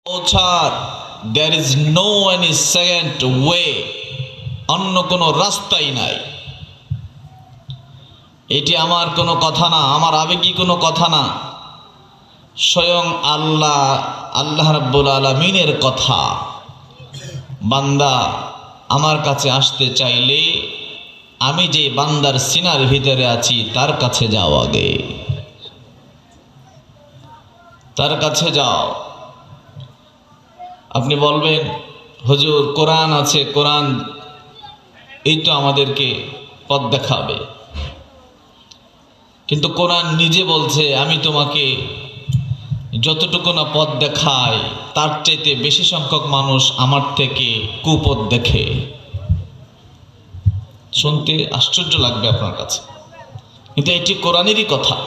পৌঁছার there is no any second way, অন্য কোনো রাস্তাই নাই। এটি আমার কোনো কথা না, আমার আবেগী কোনো কথা না, স্বয়ং আল্লাহ রাব্বুল আলামিনের কথা। বান্দা আমার কাছে আসতে চাইলে আমি যে বান্দার সিনার ভিতরে আছি তার কাছে যাও, আগে তার কাছে যাও। আপনি বলবেন হুজুর কোরআন আছে, কোরআন এই তো আমাদেরকে পথ দেখাবে, কিন্তু কোরআন নিজে বলছে আমি তোমাকে যতটুকু না পথ দেখাই তার চাইতে বেশি সংখ্যক মানুষ আমার থেকে কুপথ দেখে। শুনতে আশ্চর্য লাগবে আপনার কাছে, কিন্তু এটি কোরআনেরই কথা।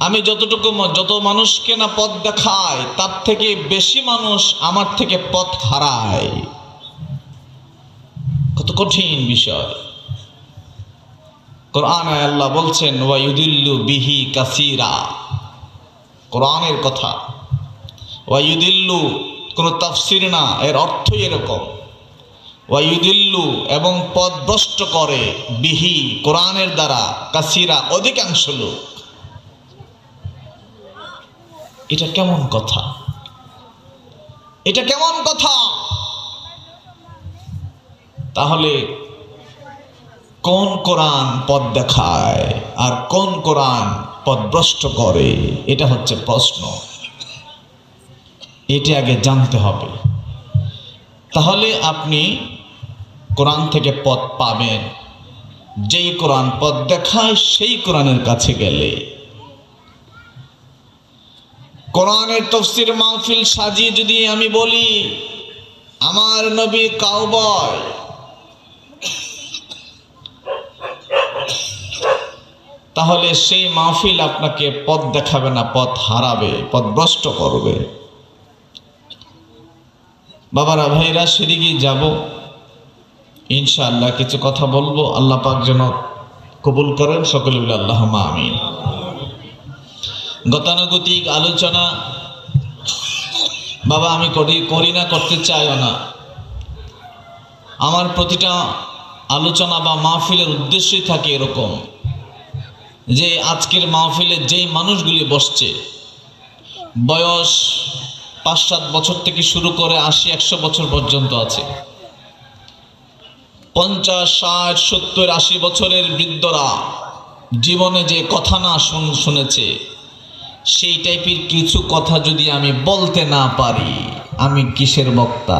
আমি যত মানুষকে না পথ দেখাই তার থেকে বেশি মানুষ আমার থেকে পথ হারায়। কত কঠিন বিষয়। কোরআনে আল্লাহ বলছেন ওয়া ইউদিল্লু বিহি কাসীরা, কোরআনের কথা। ওয়া ইউদিল্লু কোনো তাফসীর না, এর অর্থই এরকম। ওয়া ইউদিল্লু এবং পথভ্রষ্ট করে, বিহি কোরআনের দ্বারা, কাসীরা অধিকাংশ লোক। এটা কেমন কথা? এটা কেমন কথা? তাহলে কোন কোরআন পথ দেখায় আর কোন কোরআন পথভ্রষ্ট করে? এটা হচ্ছে প্রশ্ন। এটি আগে জানতে হবে, তাহলে আপনি কোরআন থেকে পথ পাবেন। যেই কোরআন পথ দেখায় সেই কোরআনের কাছে গেলে। কোরআনের তাফসীর মাহফিল সাজিয়ে যদি আমি বলি আমার নবী কাউবয়, তাহলে সেই মাহফিল আপনাকে পথ দেখাবে না, পথ হারাবে, পথভ্রষ্ট করবে। বাবারা ভাইরা, সেদিকে যাব ইনশাআল্লাহ। কিছু কথা বলবো, আল্লাহ পাক যেন কবুল করেন। সকলে বলে আল্লাহুম্মা আমিন। গতানুগতিক আলোচনা বাবা আমি করি না, করতে চাইও না। আমার প্রতিটা আলোচনা বা মাহফিলের উদ্দেশ্যই থাকে এরকম যে আজকের মাহফিলে যেই মানুষগুলি বসছে, বয়স ৫-৭ বছর থেকে শুরু করে ৮০-১০০ বছর পর্যন্ত আছে, ৫০-৬০-৭০-৮০ বছরের বৃদ্ধরা জীবনে যে কথা না শুনেছে, সেই টাইপের কিছু কথা যদি আমি বলতে না পারি, আমি কিসের বক্তা?